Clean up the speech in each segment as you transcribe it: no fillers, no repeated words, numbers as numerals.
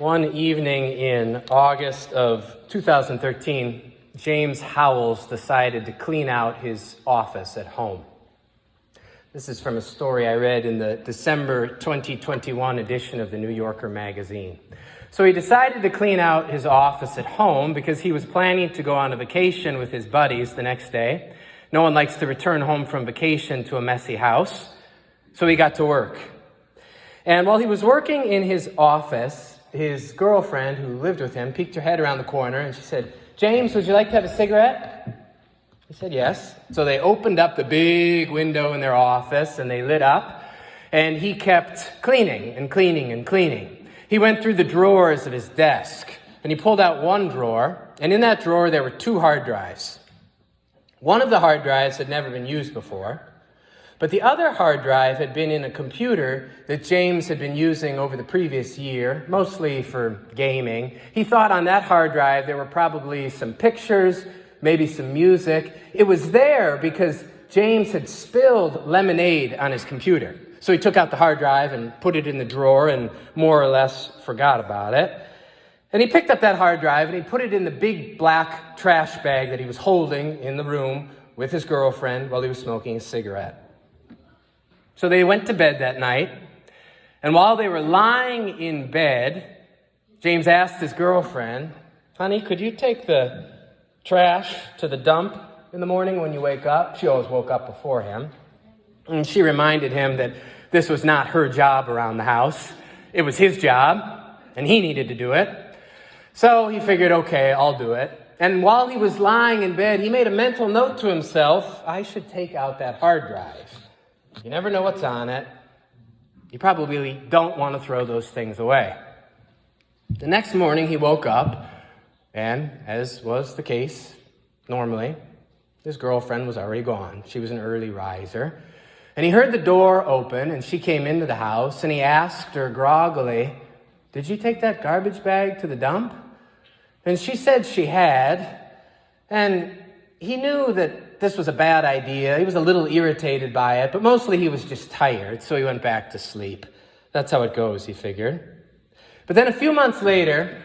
One evening in August of 2013, James Howells decided to clean out his office at home. This is from a story I read in the December 2021 edition of the New Yorker magazine. So he decided to clean out his office at home because he was planning to go on a vacation with his buddies the next day. No one likes to return home from vacation to a messy house, so he got to work. And while he was working in his office, his girlfriend, who lived with him, peeked her head around the corner and she said, "James, would you like to have a cigarette?" He said yes. So they opened up the big window in their office and they lit up, and he kept cleaning and cleaning and cleaning. He went through the drawers of his desk and he pulled out one drawer, and in that drawer there were 2 hard drives. One of the hard drives had never been used before, but the other hard drive had been in a computer that James had been using over the previous year, mostly for gaming. He thought on that hard drive there were probably some pictures, maybe some music. It was there because James had spilled lemonade on his computer. So he took out the hard drive and put it in the drawer and more or less forgot about it. And he picked up that hard drive and he put it in the big black trash bag that he was holding in the room with his girlfriend while he was smoking a cigarette. So they went to bed that night, and while they were lying in bed, James asked his girlfriend, "Honey, could you take the trash to the dump in the morning when you wake up?" She always woke up before him. And she reminded him that this was not her job around the house. It was his job, and he needed to do it. So he figured, okay, I'll do it. And while he was lying in bed, he made a mental note to himself, I should take out that hard drive. You never know what's on it. You probably don't want to throw those things away. The next morning he woke up, and as was the case normally, his girlfriend was already gone. She was an early riser. And he heard the door open, and she came into the house, and he asked her groggily, "Did you take that garbage bag to the dump?" And she said she had, and he knew that this was a bad idea. He was a little irritated by it, but mostly he was just tired, so he went back to sleep. That's how it goes, he figured. But then a few months later,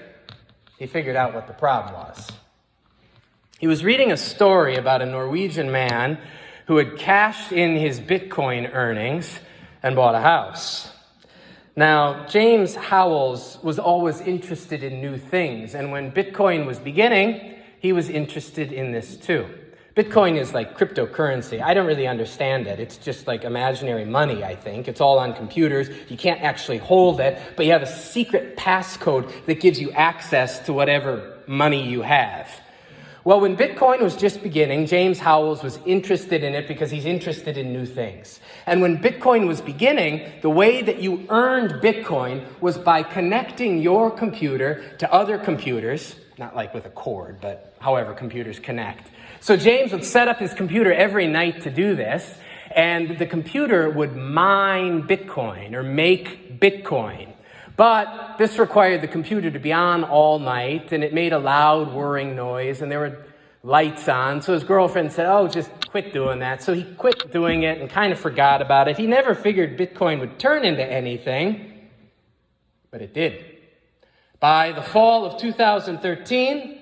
he figured out what the problem was. He was reading a story about a Norwegian man who had cashed in his Bitcoin earnings and bought a house. Now, James Howells was always interested in new things, and when Bitcoin was beginning, he was interested in this too. Bitcoin is like cryptocurrency. I don't really understand it. It's just like imaginary money, I think. It's all on computers. You can't actually hold it, but you have a secret passcode that gives you access to whatever money you have. Well, when Bitcoin was just beginning, James Howells was interested in it because he's interested in new things. And when Bitcoin was beginning, the way that you earned Bitcoin was by connecting your computer to other computers, not like with a cord, but however computers connect. So James would set up his computer every night to do this, and the computer would mine Bitcoin or make Bitcoin. But this required the computer to be on all night, and it made a loud whirring noise, and there were lights on. So his girlfriend said, "Oh, just quit doing that." So he quit doing it and kind of forgot about it. He never figured Bitcoin would turn into anything, but it did. By the fall of 2013,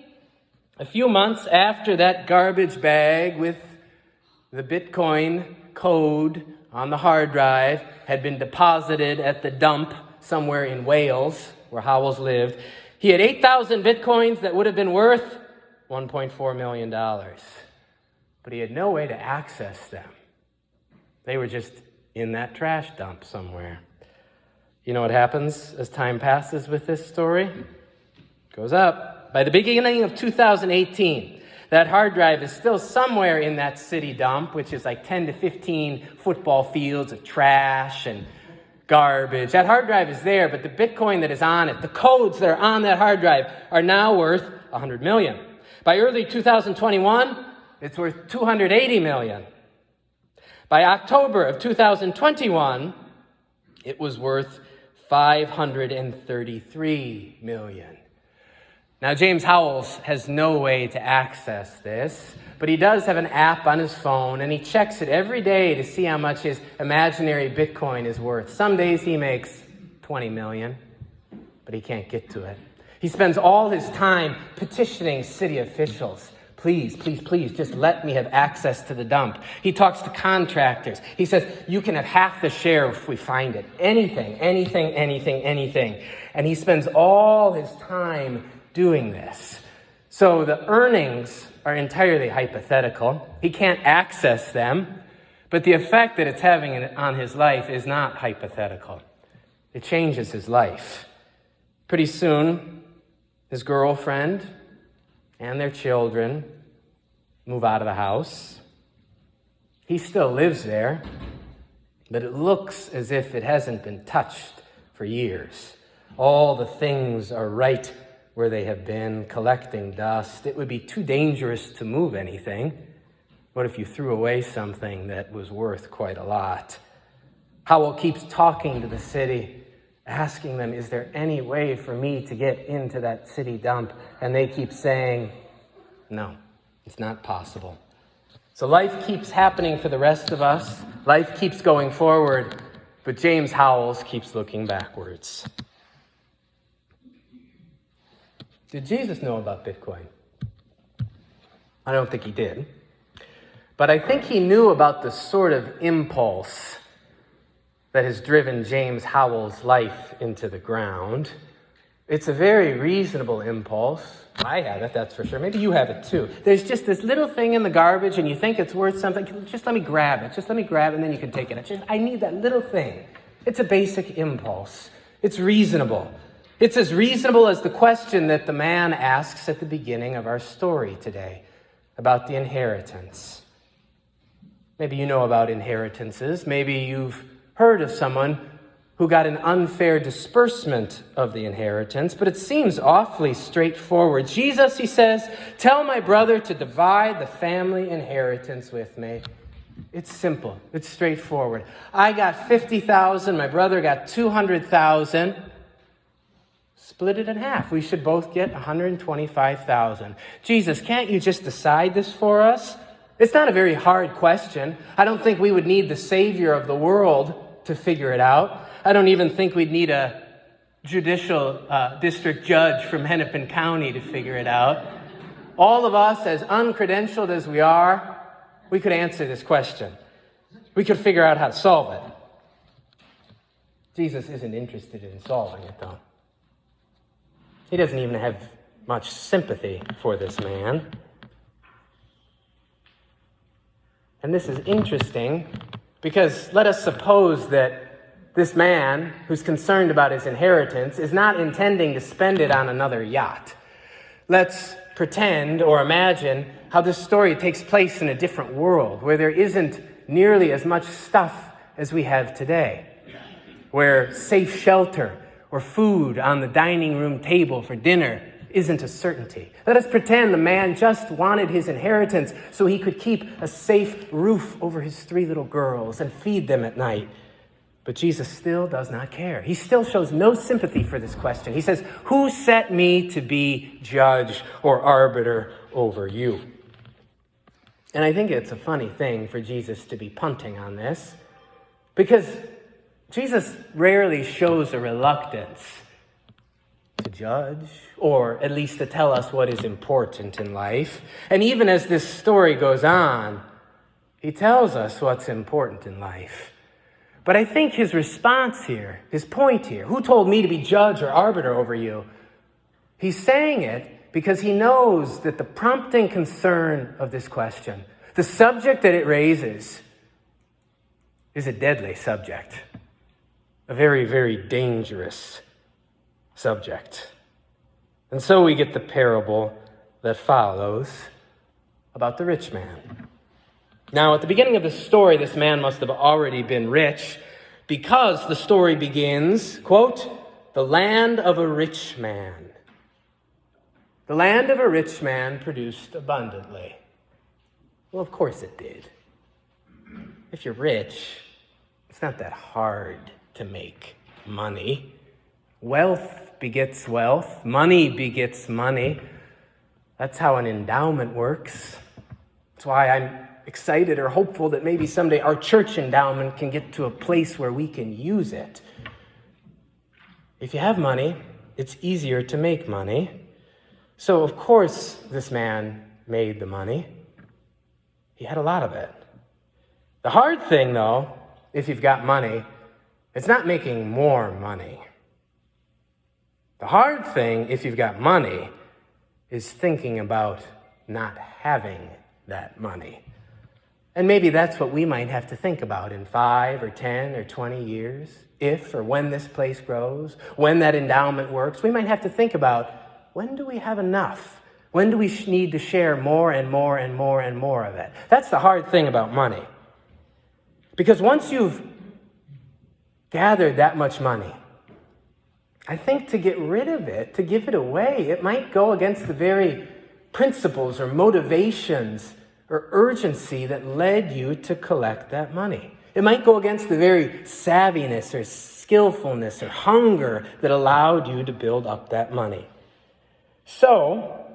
a few months after that garbage bag with the Bitcoin code on the hard drive had been deposited at the dump somewhere in Wales, where Howells lived, he had 8,000 Bitcoins that would have been worth $1.4 million. But he had no way to access them. They were just in that trash dump somewhere. You know what happens as time passes with this story? It goes up. By the beginning of 2018, that hard drive is still somewhere in that city dump, which is like 10 to 15 football fields of trash and garbage. That hard drive is there, but the Bitcoin that is on it, the codes that are on that hard drive, are now worth $100 million. By early 2021, it's worth $280 million. By October of 2021, it was worth $533 million. Now, James Howells has no way to access this, but he does have an app on his phone, and he checks it every day to see how much his imaginary Bitcoin is worth. Some days he makes $20 million. but he can't get to it. He spends all his time petitioning city officials. Please, please, please, just let me have access to the dump. He talks to contractors. He says, you can have half the share if we find it. Anything. And he spends all his time doing this. So the earnings are entirely hypothetical. He can't access them, but the effect that it's having on his life is not hypothetical. It changes his life. Pretty soon, his girlfriend and their children move out of the house. He still lives there, but it looks as if it hasn't been touched for years. All the things are right where they have been, collecting dust. It would be too dangerous to move anything. What if you threw away something that was worth quite a lot? Howell keeps talking to the city, asking them, is there any way for me to get into that city dump? And they keep saying, no, it's not possible. So life keeps happening for the rest of us. Life keeps going forward, but James Howells keeps looking backwards. Did Jesus know about Bitcoin? I don't think he did. But I think he knew about the sort of impulse that has driven James Howells' life into the ground. It's a very reasonable impulse. I have it, that's for sure. Maybe you have it too. There's just this little thing in the garbage and you think it's worth something. Just let me grab it. Just let me grab it and then you can take it. I need that little thing. It's a basic impulse. It's reasonable. It's as reasonable as the question that the man asks at the beginning of our story today about the inheritance. Maybe you know about inheritances. Maybe you've heard of someone who got an unfair disbursement of the inheritance, but it seems awfully straightforward. Jesus, he says, tell my brother to divide the family inheritance with me. It's simple. It's straightforward. I got 50,000. My brother got 200,000. Split it in half. We should both get 125,000. Jesus, can't you just decide this for us? It's not a very hard question. I don't think we would need the Savior of the world to figure it out. I don't even think we'd need a judicial district judge from Hennepin County to figure it out. All of us, as uncredentialed as we are, we could answer this question. We could figure out how to solve it. Jesus isn't interested in solving it, though. He doesn't even have much sympathy for this man. And this is interesting because let us suppose that this man who's concerned about his inheritance is not intending to spend it on another yacht. Let's pretend or imagine how this story takes place in a different world where there isn't nearly as much stuff as we have today, where safe shelter or food on the dining room table for dinner isn't a certainty. Let us pretend the man just wanted his inheritance so he could keep a safe roof over his 3 little girls and feed them at night. But Jesus still does not care. He still shows no sympathy for this question. He says, who set me to be judge or arbiter over you? And I think it's a funny thing for Jesus to be punting on this, because Jesus rarely shows a reluctance to judge, or at least to tell us what is important in life. And even as this story goes on, he tells us what's important in life. But I think his response here, his point here, who told me to be judge or arbiter over you? He's saying it because he knows that the prompting concern of this question, the subject that it raises, is a deadly subject. A very, very dangerous subject. And so we get the parable that follows about the rich man. Now, at the beginning of the story, this man must have already been rich because the story begins, quote, the land of a rich man. The land of a rich man produced abundantly. Well, of course it did. If you're rich, it's not that hard to make money. Wealth begets wealth. Money begets money. That's how an endowment works. That's why I'm excited or hopeful that maybe someday our church endowment can get to a place where we can use it. If you have money, It's easier to make money. So, of course, this man made the money. He had a lot of it. The hard thing, though, if you've got money, it's not making more money. The hard thing, if you've got money, is thinking about not having that money. And maybe that's what we might have to think about in 5 or 10 or 20 years, if or when this place grows, when that endowment works. We might have to think about, when do we have enough? When do we need to share more and more and more and more of it? That's the hard thing about money. Because once you've gathered that much money, I think to get rid of it, to give it away, it might go against the very principles or motivations or urgency that led you to collect that money. It might go against the very savviness or skillfulness or hunger that allowed you to build up that money. So,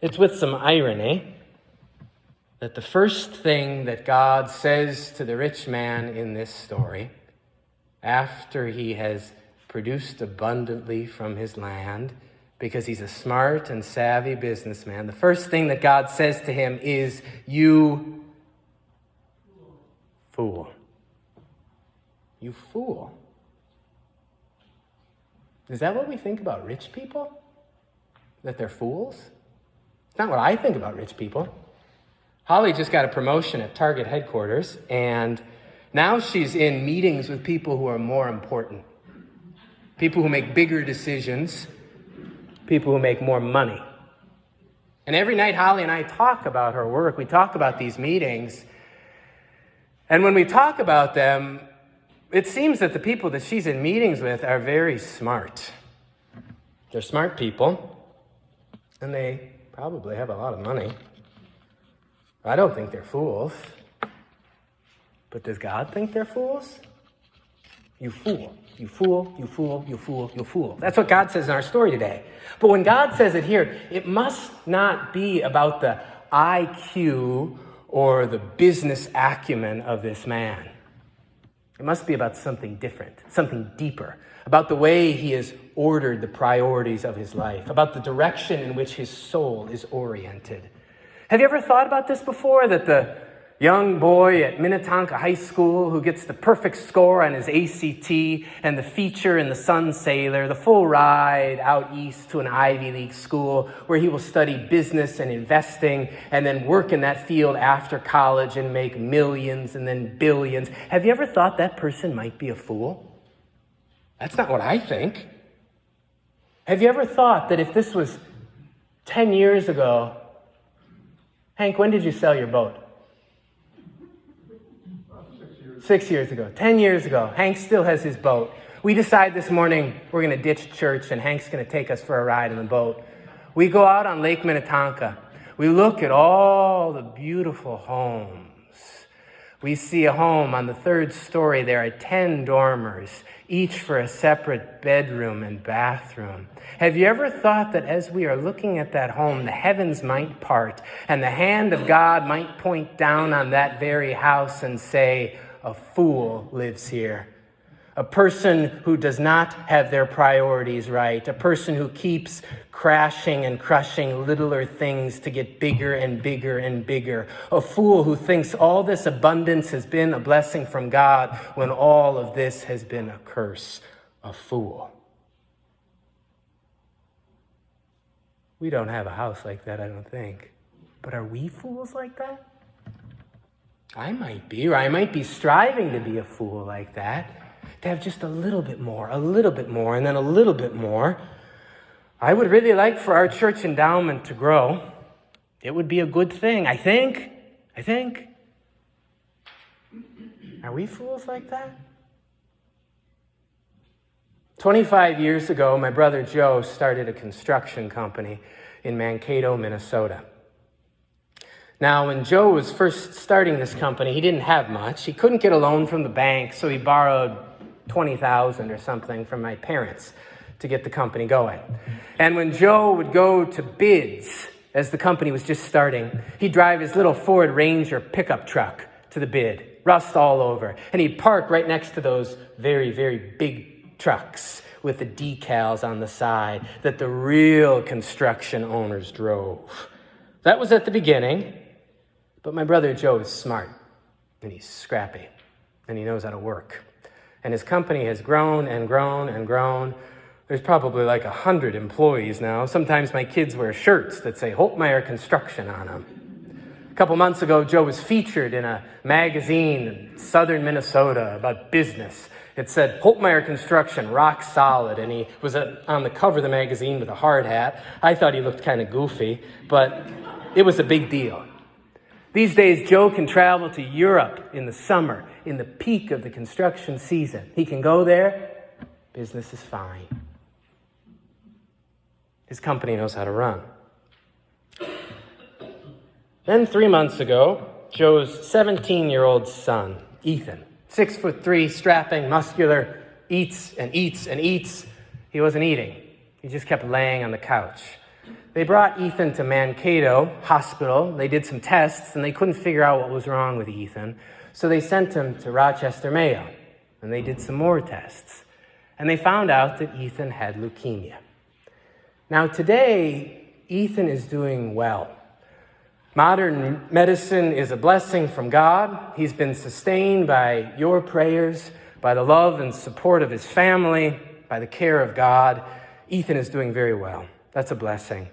it's with some irony that the first thing that God says to the rich man in this story, after he has produced abundantly from his land, because he's a smart and savvy businessman, the first thing that God says to him is, "You fool. You fool." Is that what we think about rich people? That they're fools? It's not what I think about rich people. Holly just got a promotion at Target headquarters, and now she's in meetings with people who are more important. People who make bigger decisions. People who make more money. And every night Holly and I talk about her work. We talk about these meetings. And when we talk about them, it seems that the people that she's in meetings with are very smart. They're smart people. And they probably have a lot of money. I don't think they're fools. But does God think they're fools? You fool. You fool, you fool, you fool, you fool. That's what God says in our story today. But when God says it here, it must not be about the IQ or the business acumen of this man. It must be about something different, something deeper, about the way he has ordered the priorities of his life, about the direction in which his soul is oriented. Have you ever thought about this before, that the young boy at Minnetonka High School who gets the perfect score on his ACT and the feature in the Sun Sailor, the full ride out east to an Ivy League school where he will study business and investing and then work in that field after college and make millions and then billions. Have you ever thought that person might be a fool? That's not what I think. Have you ever thought that if this was 10 years ago, Hank, when did you sell your boat? 6 years ago. 10 years ago. Hank still has his boat. We decide this morning we're going to ditch church and Hank's going to take us for a ride in the boat. We go out on Lake Minnetonka. We look at all the beautiful homes. We see a home on the 3rd story. There are 10 dormers, each for a separate bedroom and bathroom. Have you ever thought that as we are looking at that home, the heavens might part and the hand of God might point down on that very house and say, "A fool lives here. A person who does not have their priorities right. A person who keeps crashing and crushing littler things to get bigger and bigger and bigger. A fool who thinks all this abundance has been a blessing from God when all of this has been a curse. A fool." We don't have a house like that, I don't think. But are we fools like that? I might be, or I might be striving to be a fool like that. To have just a little bit more, and then a little bit more. I would really like for our church endowment to grow. It would be a good thing, I think. Are we fools like that? 25 years ago, my brother Joe started a construction company in Mankato, Minnesota. Now, when Joe was first starting this company, he didn't have much. He couldn't get a loan from the bank, so he borrowed $20,000 or something from my parents to get the company going. And when Joe would go to bids, as the company was just starting, he'd drive his little Ford Ranger pickup truck to the bid, rust all over. And he'd park right next to those very, very big trucks with the decals on the side that the real construction owners drove. That was at the beginning, but my brother Joe is smart, and he's scrappy, and he knows how to work. And his company has grown and grown and grown. There's probably like 100 employees now. Sometimes my kids wear shirts that say Holtmeyer Construction on them. A couple months ago, Joe was featured in a magazine in southern Minnesota about business. It said, Holtmeyer Construction, rock solid, and he was on the cover of the magazine with a hard hat. I thought he looked kind of goofy, but it was a big deal. These days, Joe can travel to Europe in the summer, in the peak of the construction season. He can go there, business is fine. His company knows how to run. Then 3 months ago, Joe's 17-year-old son, Ethan, 6'3", strapping, muscular, eats and eats and eats. He wasn't eating. He just kept laying on the couch. They brought Ethan to Mankato Hospital. They did some tests, and they couldn't figure out what was wrong with Ethan. So they sent him to Rochester Mayo, and they did some more tests. And they found out that Ethan had leukemia. Now today, Ethan is doing well. Modern medicine is a blessing from God. He's been sustained by your prayers, by the love and support of his family, by the care of God. Ethan is doing very well. That's a blessing.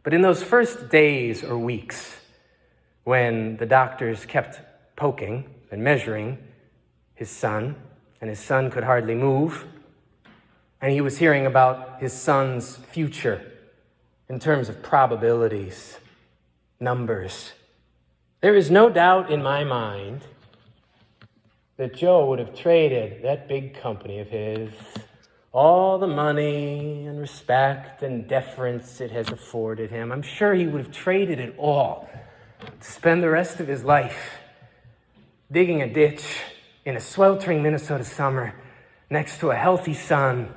But in those first days or weeks, when the doctors kept poking and measuring his son, and his son could hardly move, and he was hearing about his son's future in terms of probabilities, numbers, there is no doubt in my mind that Joe would have traded that big company of his, all the money and respect and deference it has afforded him. I'm sure he would have traded it all to spend the rest of his life digging a ditch in a sweltering Minnesota summer next to a healthy son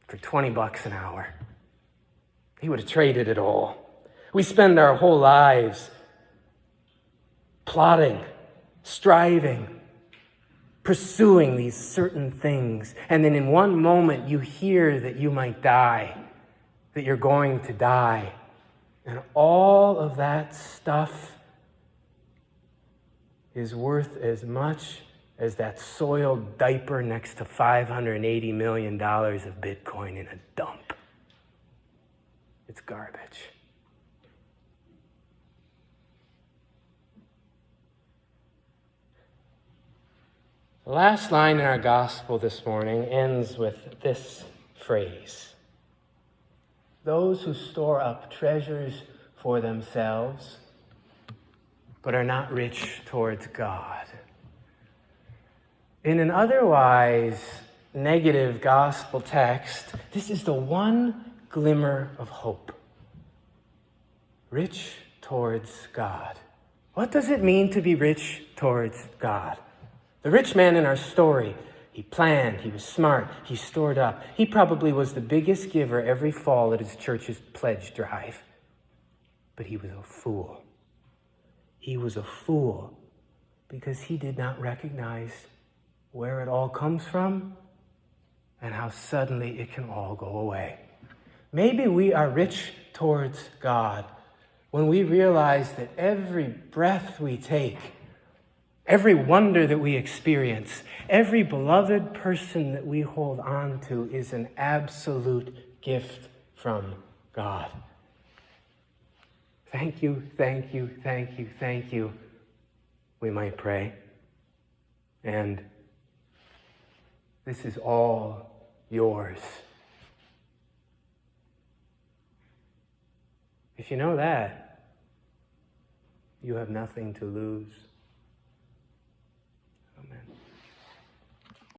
for $20 an hour. He would have traded it all. We spend our whole lives plotting, striving, pursuing these certain things. And then in one moment you hear that you might die, that you're going to die. And all of that stuff is worth as much as that soiled diaper next to $580 million of Bitcoin in a dump. It's garbage. The last line in our gospel this morning ends with this phrase: those who store up treasures for themselves, but are not rich towards God. In an otherwise negative gospel text, this is the one glimmer of hope. Rich towards God. What does it mean to be rich towards God? The rich man in our story, he planned, he was smart, he stored up. He probably was the biggest giver every fall at his church's pledge drive. But he was a fool. He was a fool because he did not recognize where it all comes from and how suddenly it can all go away. Maybe we are rich towards God when we realize that every breath we take, every wonder that we experience, every beloved person that we hold on to is an absolute gift from God. Thank you, thank you, thank you, thank you, we might pray. And this is all yours. If you know that, you have nothing to lose.